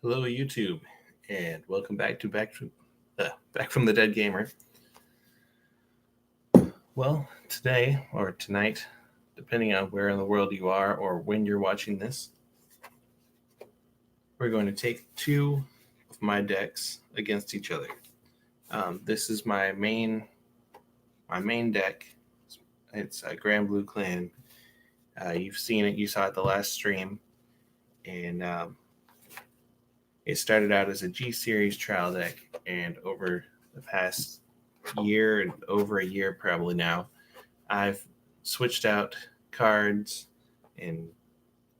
Hello, YouTube, and welcome back from the Dead Gamer. Well, today or tonight, depending on where in the world you are or when you're watching this, we're going to take two of my decks against each other. This is my main deck. It's a Granblue clan. You've seen it. You saw it the last stream, and it started out as a G Series trial deck, and over the past year and over a year probably now, I've switched out cards and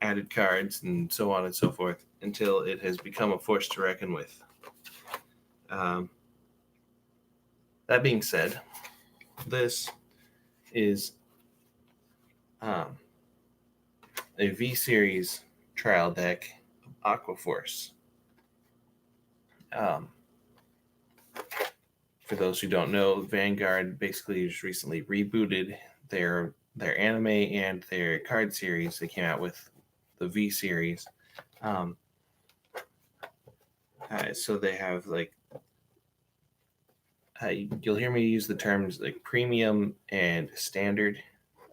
added cards and so on and so forth until it has become a force to reckon with. Um, that being said, this is um, a V Series trial deck of Aqua Force. Um, for those who don't know, Vanguard basically just recently rebooted their anime and their card series. They came out with the V series. So they have you'll hear me use the terms like premium and standard.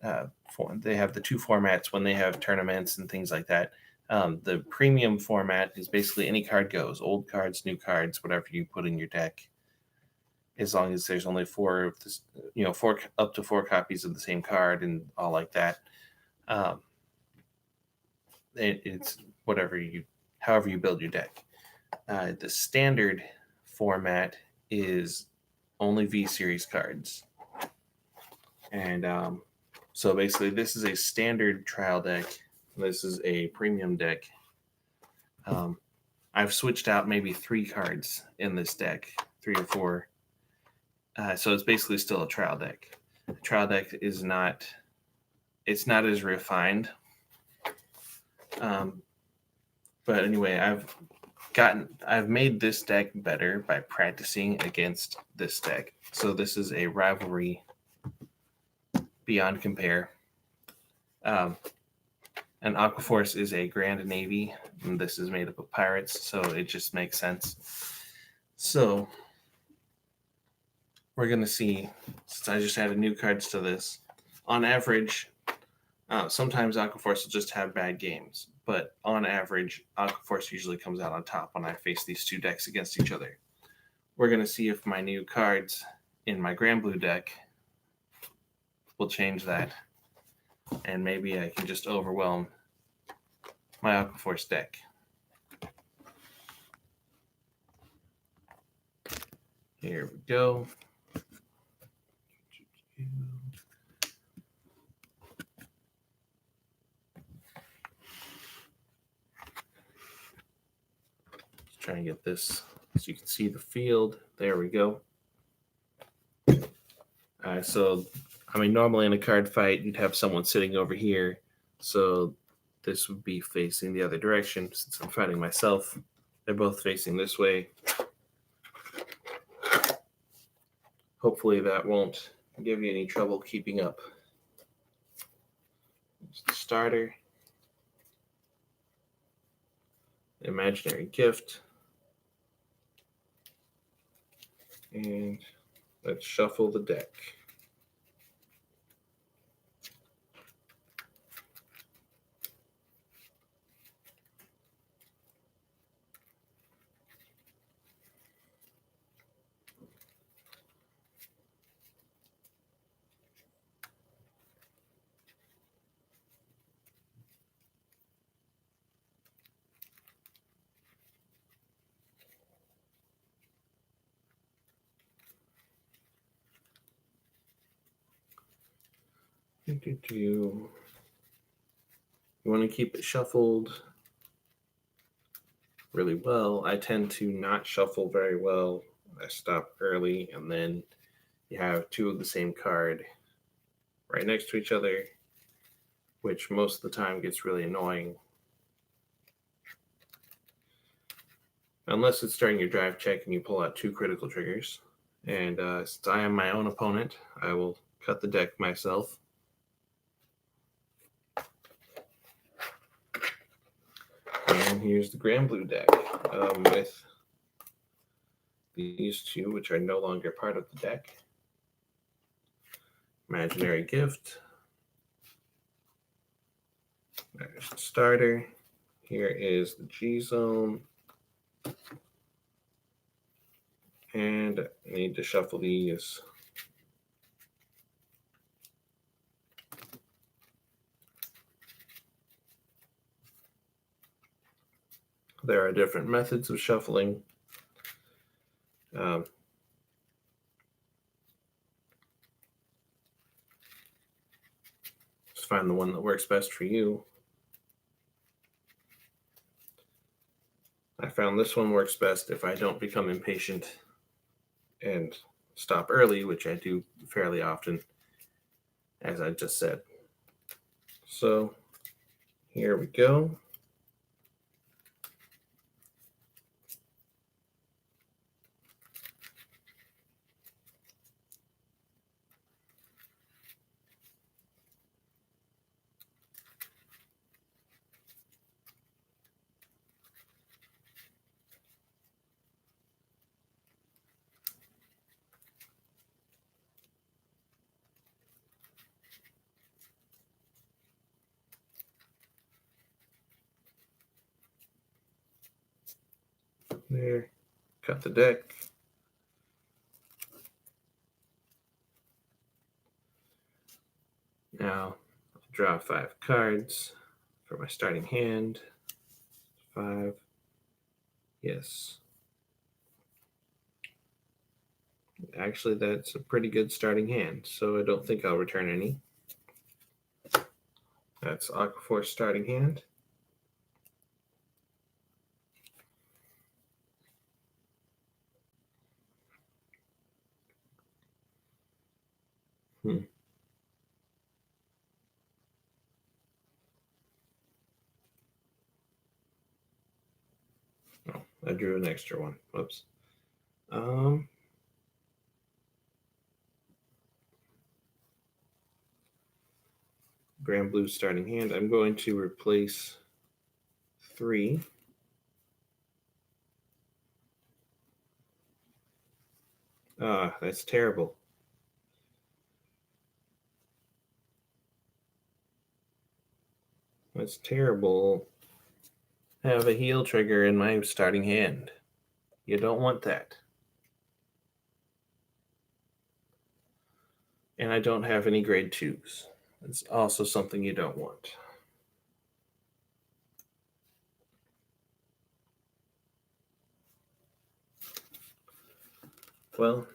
They have the two formats when they have tournaments and things like that. The premium format is basically any card goes, old cards, new cards, whatever you put in your deck, as long as there's only four up to four copies of the same card and all like that. It's however you build your deck. The standard format is only V series cards, and so basically this is a standard trial deck. This is a premium deck. I've switched out maybe 3 cards in this deck, 3 or 4. So it's basically still a trial deck. The trial deck is not as refined. But anyway, I've made this deck better by practicing against this deck. So this is a rivalry beyond compare. And Aqua Force is a Grand Navy, and this is made up of pirates, so it just makes sense. So we're gonna see, since I just added new cards to this, on average, sometimes Aqua Force will just have bad games, but on average, Aqua Force usually comes out on top when I face these two decks against each other. We're going to see if my new cards in my Granblue deck will change that, and maybe I can just overwhelm my Aqua Force deck. Here we go. Let's try and get this so you can see the field. There we go. So, normally in a card fight, you'd have someone sitting over here. So this would be facing the other direction. Since I'm fighting myself, they're both facing this way. Hopefully that won't give you any trouble keeping up. It's the starter. Imaginary gift. And let's shuffle the deck. You want to keep it shuffled really well. I tend to not shuffle very well. I stop early, and then you have two of the same card right next to each other, which most of the time gets really annoying. Unless it's during your drive check and you pull out 2 critical triggers. And since I am my own opponent, I will cut the deck myself. And here's the Granblue deck with these two, which are no longer part of the deck. Imaginary Gift. There's the starter. Here is the G-Zone. And I need to shuffle these. There are different methods of shuffling. Just find the one that works best for you. I found this one works best if I don't become impatient and stop early, which I do fairly often, as I just said. So here we go. There, cut the deck. Now, I'll draw 5 cards for my starting hand. 5. Yes. Actually, that's a pretty good starting hand, so I don't think I'll return any. That's Aqua starting hand. Oh, I drew an extra one. Whoops. Granblue starting hand. I'm going to replace 3. That's terrible. That's terrible. I have a heal trigger in my starting hand. You don't want that. And I don't have any grade 2s. That's also something you don't want. Well,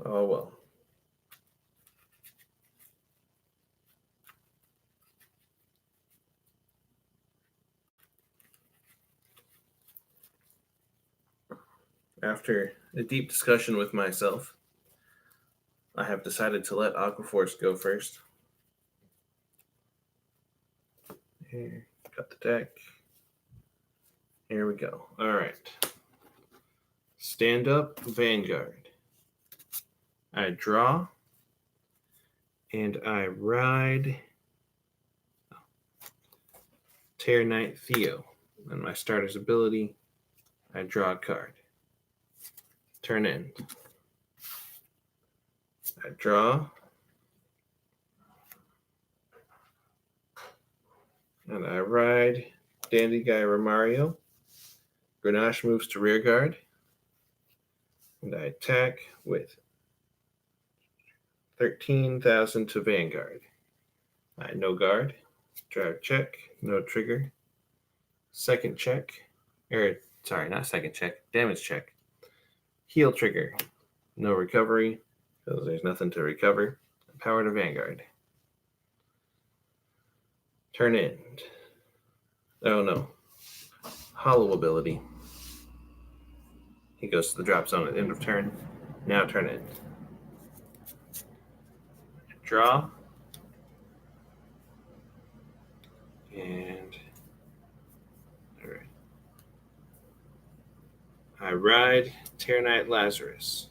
oh well. After a deep discussion with myself, I have decided to let Aquaforce go first. Here, got the deck. Here we go. All right. Stand up, Vanguard. I draw, and I ride Tear Knight Theo. And my starter's ability, I draw a card. Turn end. I draw. And I ride Dandy Guy Romario. Grenache moves to rear guard. And I attack with 13,000 to Vanguard. I no guard. Drive check. No trigger. Second check. Sorry, not second check. Damage check. Heal trigger. No recovery, because there's nothing to recover. Power to Vanguard. Turn end. Oh no. Hollow ability. He goes to the drop zone at the end of turn. Now turn end. Draw. And all right. I ride Tear Knight Lazarus.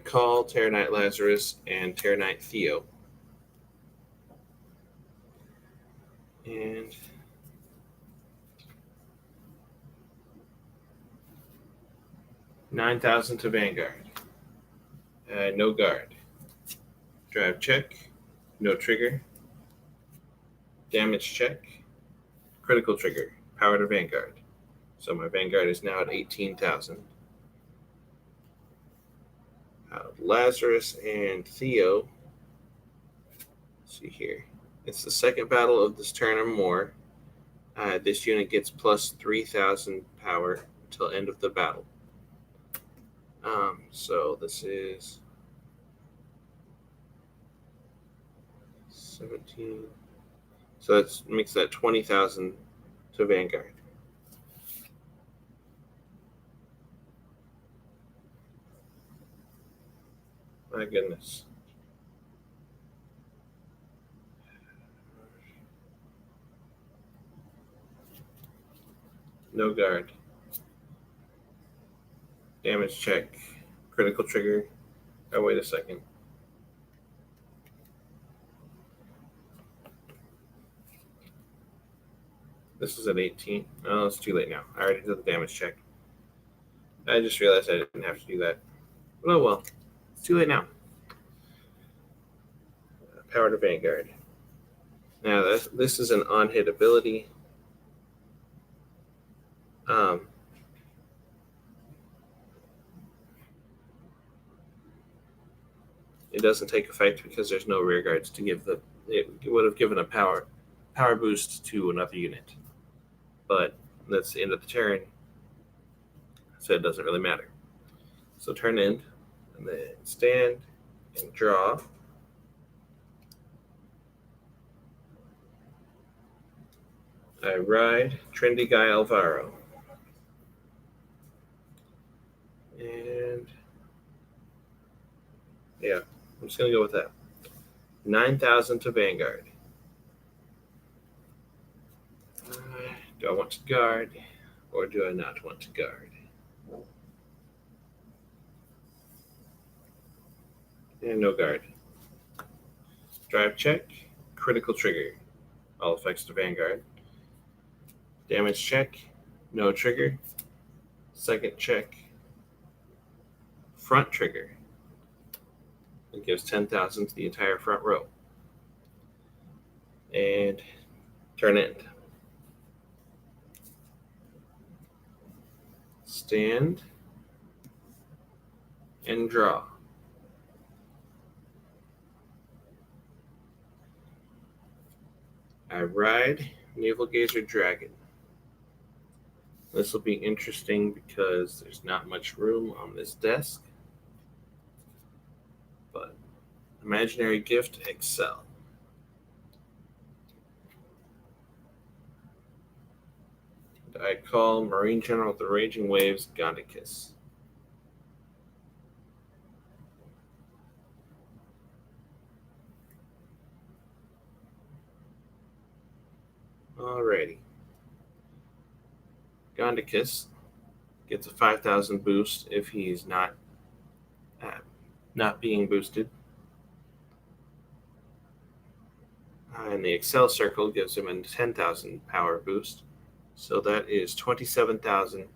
Call, Terra Knight Lazarus, and Terra Knight Theo. And 9,000 to Vanguard. No guard. Drive check. No trigger. Damage check. Critical trigger. Power to Vanguard. So my Vanguard is now at 18,000. Lazarus and Theo. Let's see here. It's the second battle of this turn or more. This unit gets plus 3,000 power until end of the battle. So this is 17. So that makes that 20,000 to Vanguard. My goodness. No guard. Damage check. Critical trigger. Oh, wait a second. This is at 18. Oh, it's too late now. I already did the damage check. I just realized I didn't have to do that. Oh well. It's too late now. Power to Vanguard. Now, this is an on-hit ability. It doesn't take effect because there's no rear guards to give the. It would have given a power boost to another unit, but that's the end of the turn, so it doesn't really matter. So turn end, and then stand and draw. I ride Trendy Guy Alvaro. And yeah, I'm just going to go with that. 9,000 to Vanguard. Do I want to guard or do I not want to guard? And no guard. Drive check. Critical trigger. All effects to Vanguard. Damage check. No trigger. Second check. Front trigger. It gives 10,000 to the entire front row. And turn end. Stand and draw. I ride Naval Gazer Dragon. This will be interesting because there's not much room on this desk. But Imaginary Gift, Excel. I call Marine General of the Raging Waves, Gondicus. Alrighty. Gondicus gets a 5,000 boost if he's not being boosted. And the Excel Circle gives him a 10,000 power boost. So that is 27,000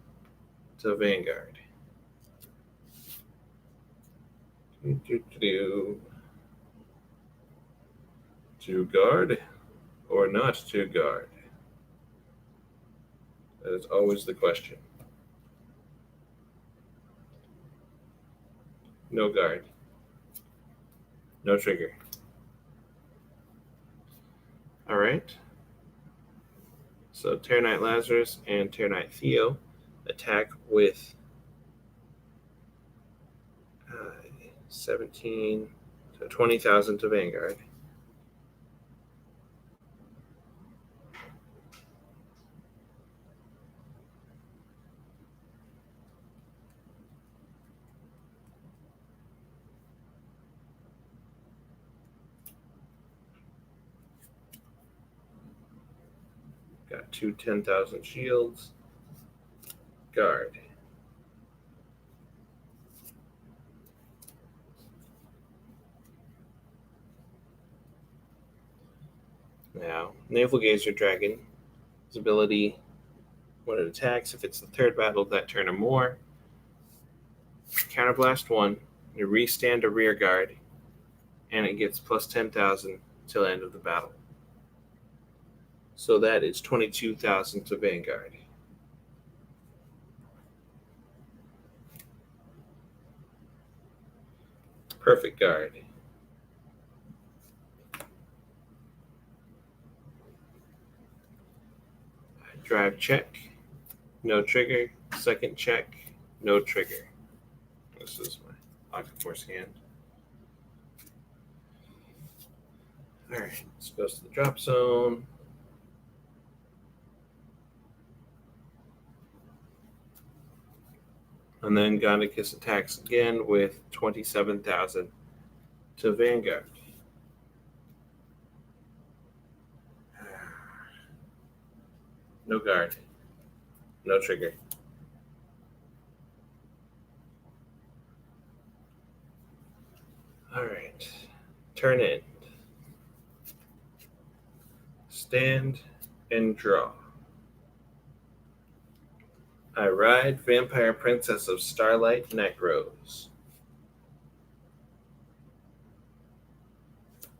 to Vanguard. To guard or not to guard? That is always the question. No guard. No trigger. All right. So Terra Knight Lazarus and Terra Knight Theo attack with 17, so 20,000 to Vanguard. Got two 10,000 shields. Guard. Now, Naval Gazer Dragon, his ability when it attacks, if it's the third battle that turn or more, Counterblast 1, you restand a rear guard, and it gets plus 10,000 till the end of the battle. So that is 22,000 to Vanguard. Perfect guard. Drive check, no trigger. Second check, no trigger. This is my Aqua Force hand. Alright, this goes to the drop zone. And then Gondicus attacks again with 27,000 to Vanguard. No guard. No trigger. Alright. Turn in. Stand and draw. I ride Vampire Princess of Starlight Necros.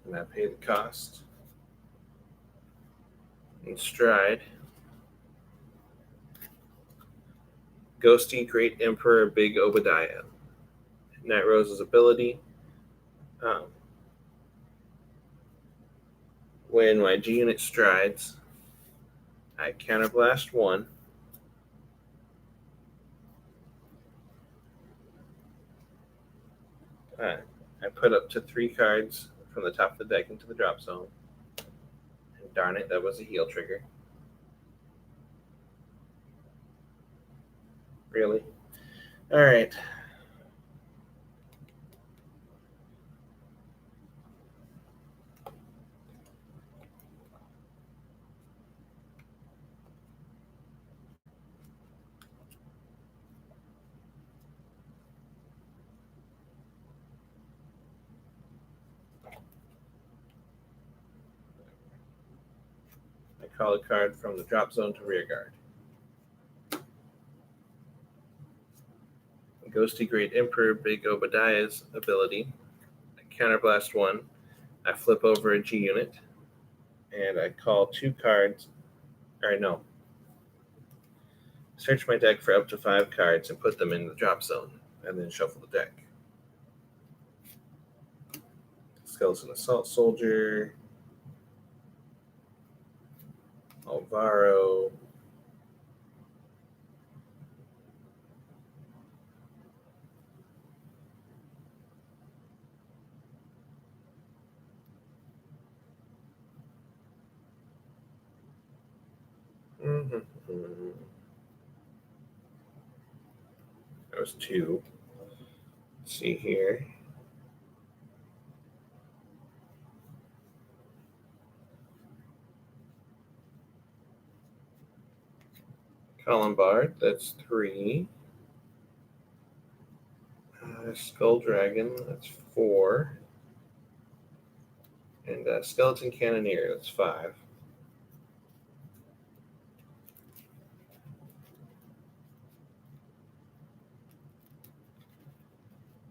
And I pay the cost. And stride. Ghosty Great Emperor Big Obadiah. Night Rose's ability. When my G unit strides, I counterblast 1. I put up to 3 cards from the top of the deck into the drop zone. And darn it, that was a heal trigger. Really? Alright. I call a card from the drop zone to rear guard. Ghosty Great Emperor Big Obadiah's ability. I counterblast 1. I flip over a G unit. And I call 2 cards. Or no. Search my deck for up to 5 cards and put them in the drop zone. And then shuffle the deck. Skeleton Assault Soldier. Alvaro. That was 2. Let's see here. Columbard, that's 3. Skull Dragon, that's 4. And Skeleton Cannoneer, that's 5.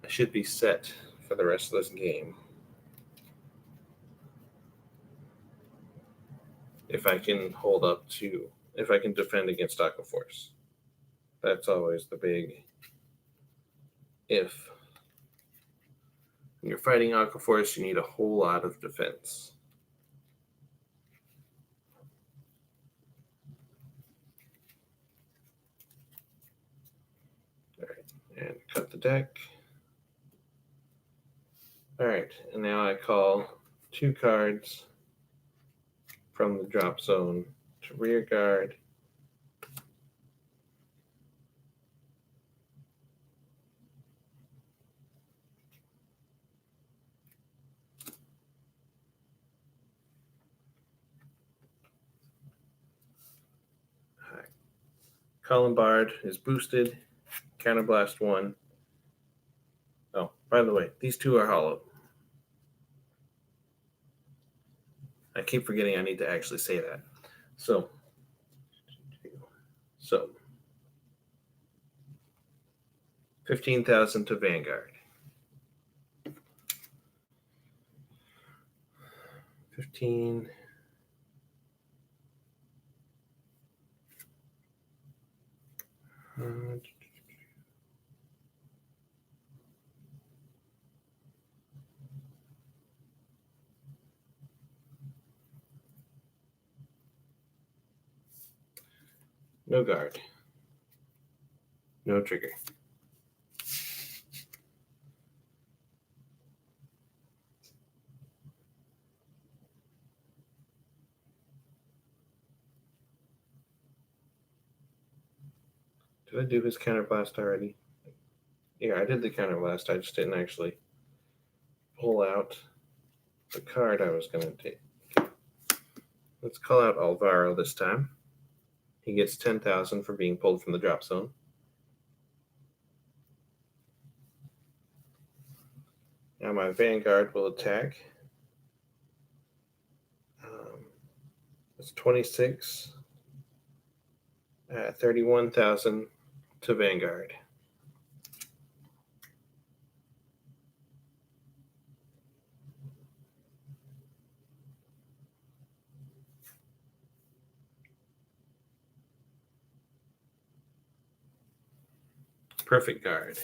I should be set for the rest of this game. If I can hold up to, if I can defend against Aqua Force. That's always the big if. When you're fighting Aqua Force, you need a whole lot of defense. All right, and cut the deck. All right, and now I call 2 cards from the drop zone to rear guard. Columbard is boosted. Counterblast 1. Oh, by the way, these 2 are hollow. I keep forgetting I need to actually say that. So 15,000 to Vanguard. 15. No guard. No trigger. Did I do his counterblast already? Yeah, I did the counterblast. I just didn't actually pull out the card I was going to take. Let's call out Alvaro this time. He gets 10,000 for being pulled from the drop zone. Now my Vanguard will attack. It's 26. 31,000 to Vanguard. Perfect guard.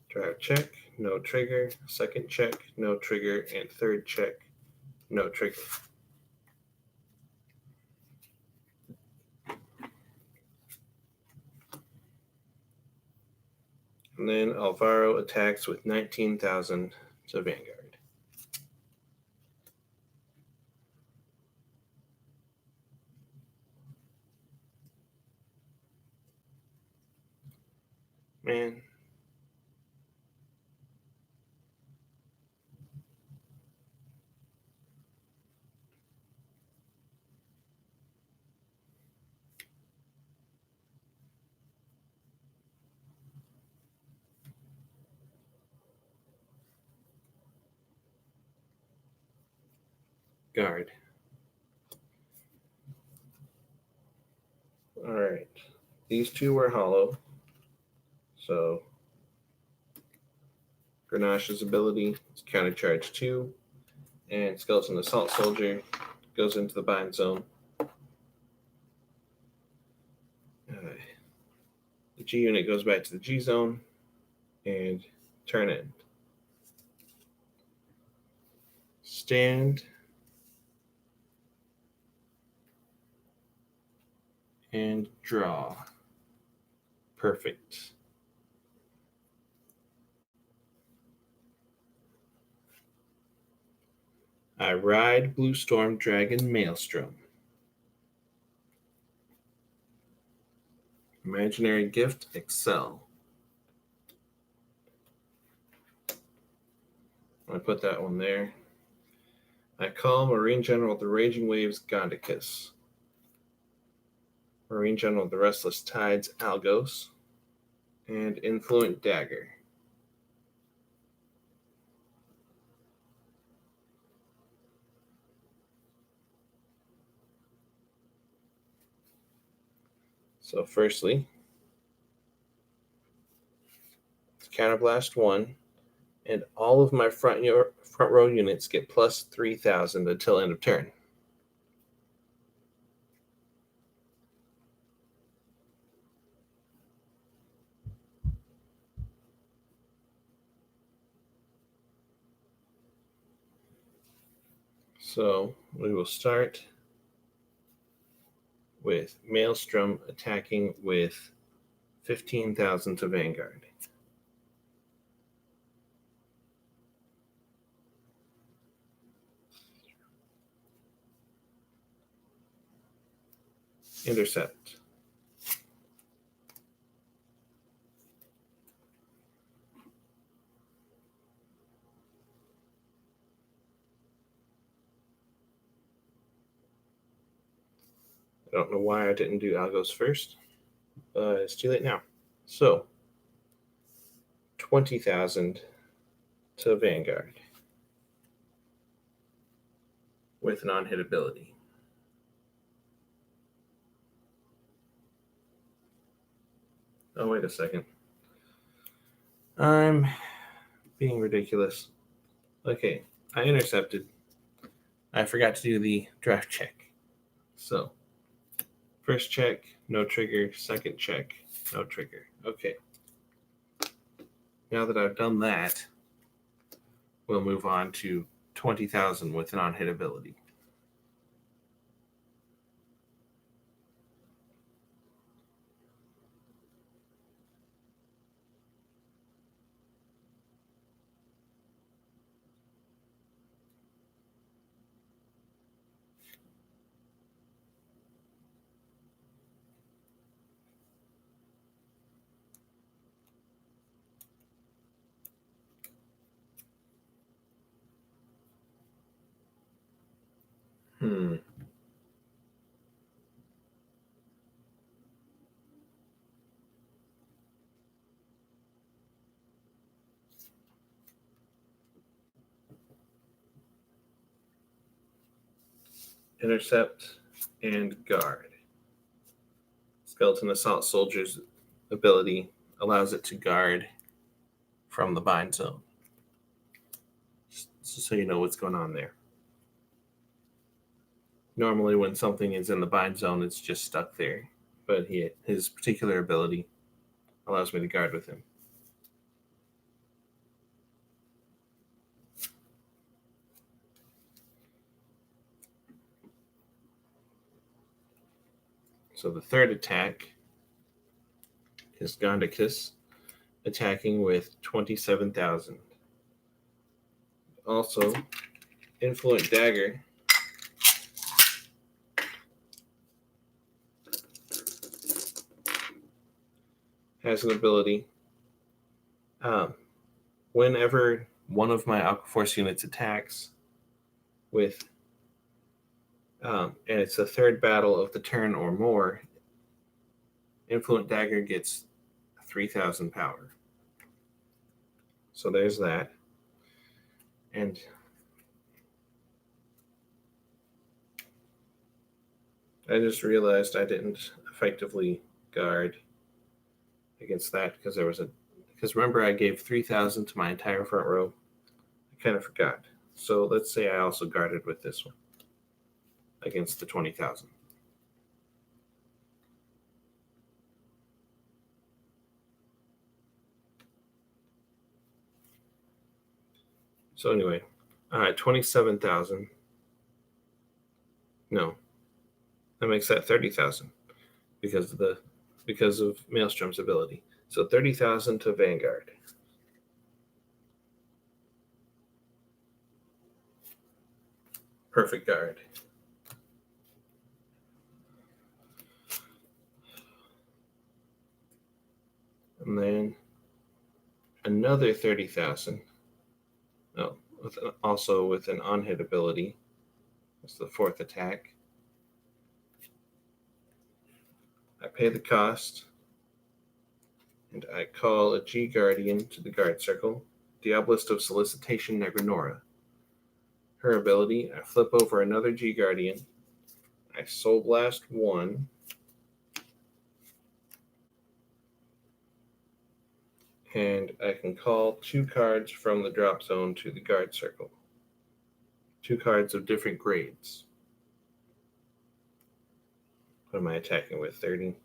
Drive check, no trigger. Second check, no trigger. And third check, no trigger. And then Alvaro attacks with 19,000 to Vanguard. Man. Guard. All right. These two were hollow. So Grenache's ability is countercharge 2. And Skeleton Assault Soldier goes into the bind zone. The G unit goes back to the G zone and turn in. Stand. And draw. Perfect. I ride Blue Storm Dragon Maelstrom. Imaginary Gift, Excel. I put that one there. I call Marine General the Raging Waves Gondicus. Marine General the Restless Tides Algos. And Influent Dagger. So firstly, it's Counterblast 1, and all of my front row units get plus 3,000 until end of turn. So we will start with Maelstrom attacking with 15,000 to Vanguard. Intercept. I don't know why I didn't do Algos first, but it's too late now. So 20,000 to Vanguard with non-hit ability. Oh, wait a second. I'm being ridiculous. Okay, I intercepted. I forgot to do the draft check. So, first check, no trigger. Second check, no trigger. Okay. Now that I've done that, we'll move on to 20,000 with non-hit ability. Intercept and guard. Skeleton Assault Soldier's ability allows it to guard from the bind zone. Just so you know what's going on there. Normally, when something is in the bind zone, it's just stuck there. But his particular ability allows me to guard with him. So the third attack is Gondicus, attacking with 27,000. Also, Influent Dagger has an ability. Whenever one of my Aqua Force units attacks with, and it's the third battle of the turn or more, Influent Dagger gets 3,000 power. So there's that. And I just realized I didn't effectively guard against that because remember I gave 3,000 to my entire front row. I kind of forgot. So let's say I also guarded with this one against the 20,000. So anyway, 27,000. No, that makes that 30,000 because of Maelstrom's ability. So 30,000 to Vanguard. Perfect guard. And then another 30,000. Oh, also with an on-hit ability. That's the fourth attack. I pay the cost, and I call a G Guardian to the guard circle, Diabolist of Solicitation Negranora. Her ability, I flip over another G Guardian, I Soul Blast one, and I can call 2 cards from the drop zone to the guard circle. 2 cards of different grades. What am I attacking with? 30?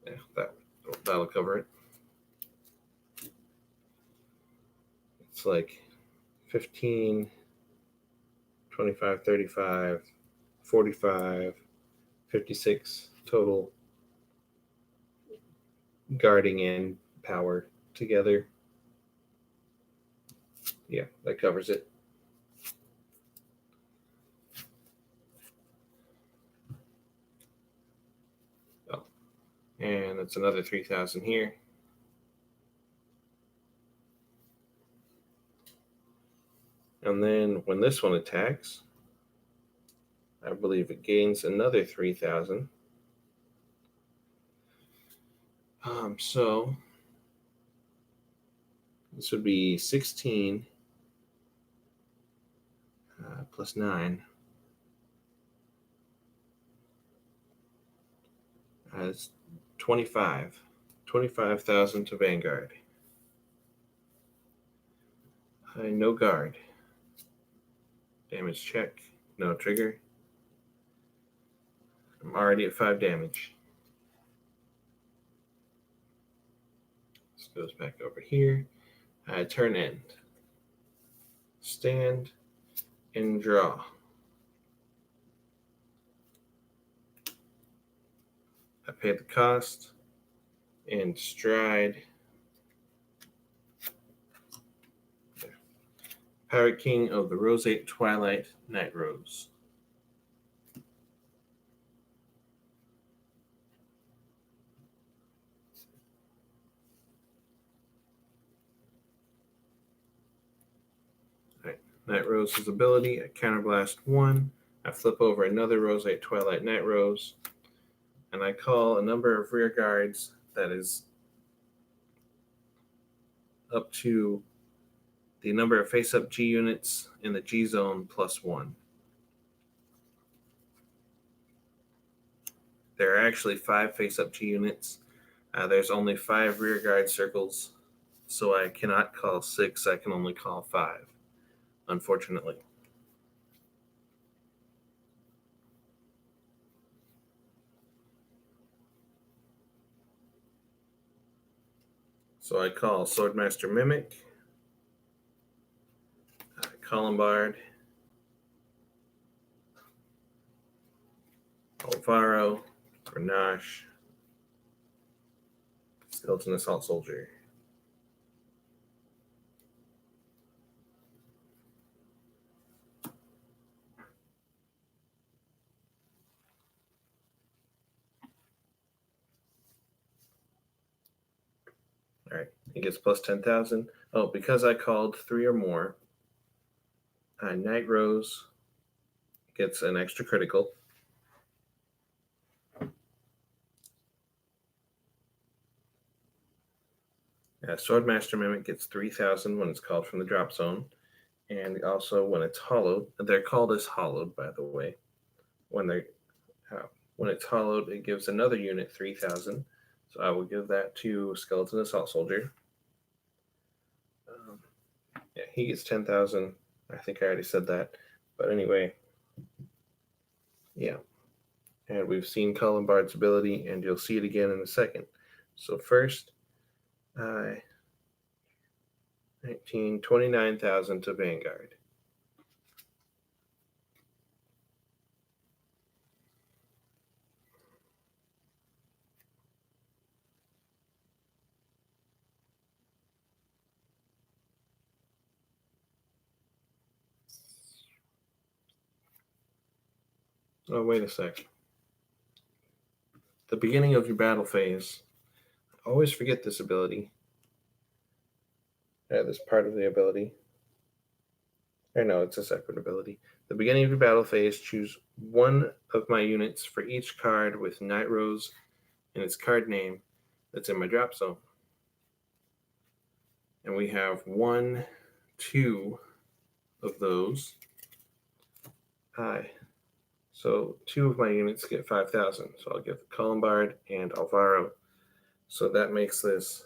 Yeah, that'll cover it. It's like 15, 25, 35, 45, 56 total guarding and power together. Yeah, that covers it. Oh, and that's another 3,000 here. And then when this one attacks, I believe it gains another 3,000. So This would be 16 plus 9. It's 25. 25,000 to Vanguard. No guard. Damage check. No trigger. I'm already at 5 damage. This goes back over here. Turn end. Stand and draw. I pay the cost and stride. Pirate King of the Roseate Twilight Night Rose. Right. Night Rose's ability, I counterblast 1. I flip over another Roseate Twilight Night Rose, and I call a number of rear guards that is up to the number of face-up G units in the G zone plus 1. There are actually 5 face-up G units. There's only 5 rear guard circles, so I cannot call 6. I can only call 5, unfortunately. So I call Swordmaster Mimic, Columbard, Alvaro, Grenache, Skeleton Assault Soldier. All right, he gets plus 10,000. Oh, because I called 3 or more, Night Rose gets an extra critical. Swordmaster Mimic gets 3,000 when it's called from the drop zone, and also when it's hollowed. They're called as hollowed, by the way. When it's hollowed, it gives another unit 3,000. So I will give that to Skeleton Assault Soldier. He gets 10,000. I think I already said that. But anyway, yeah. And we've seen Columbard's ability, and you'll see it again in a second. So first, 29,000 to Vanguard. Oh, wait a sec. The beginning of your battle phase, always forget this ability. This part of the ability. Or no, it's a separate ability. The beginning of your battle phase, choose one of my units for each card with Night Rose in its card name that's in my drop zone. And we have 1, 2 of those. So 2 of my units get 5,000. So I'll give Columbard and Alvaro. So that makes this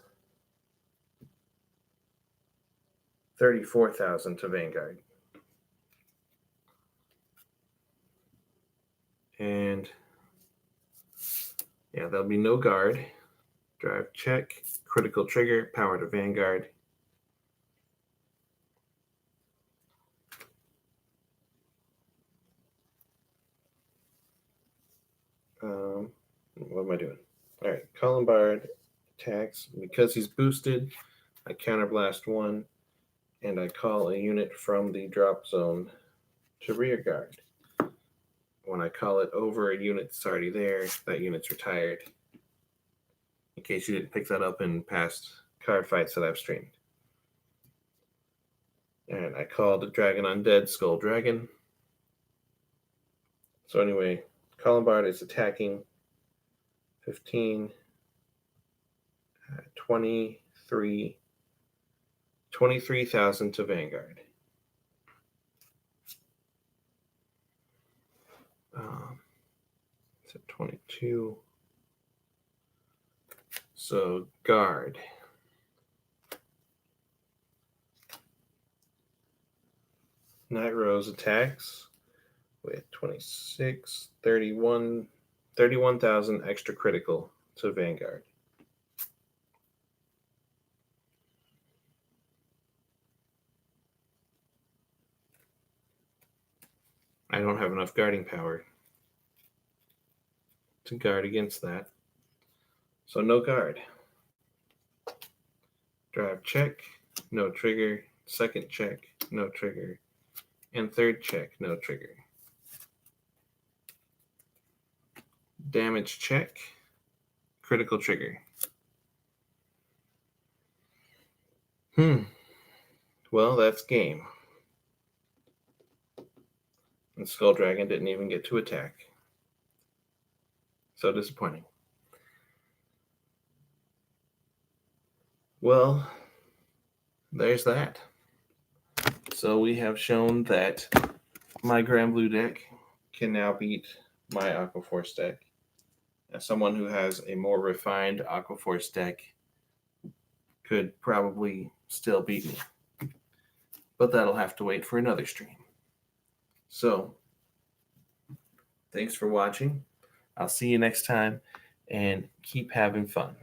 34,000 to Vanguard. And yeah, there'll be no guard. Drive check, critical trigger, power to Vanguard. What am I doing? All right, Columbard attacks. Because he's boosted, I counterblast 1, and I call a unit from the drop zone to rear guard. When I call it over a unit that's already there, that unit's retired. In case you didn't pick that up in past card fights that I've streamed. And I called the Dragon Undead Skull Dragon. So anyway, Columbard is attacking 15, 23, 23,000 to Vanguard. So 22. So guard. Night Rose attacks with 26, 31,000 extra critical to Vanguard. I don't have enough guarding power to guard against that. So no guard. Drive check, no trigger. Second check, no trigger. And third check, no trigger. Damage check, critical trigger. Well, that's game. And Skull Dragon didn't even get to attack. So disappointing. Well, there's that. So we have shown that my Granblue deck can now beat my Aqua Force deck. As someone who has a more refined Aqua Force deck could probably still beat me. But that'll have to wait for another stream. So, thanks for watching. I'll see you next time, and keep having fun.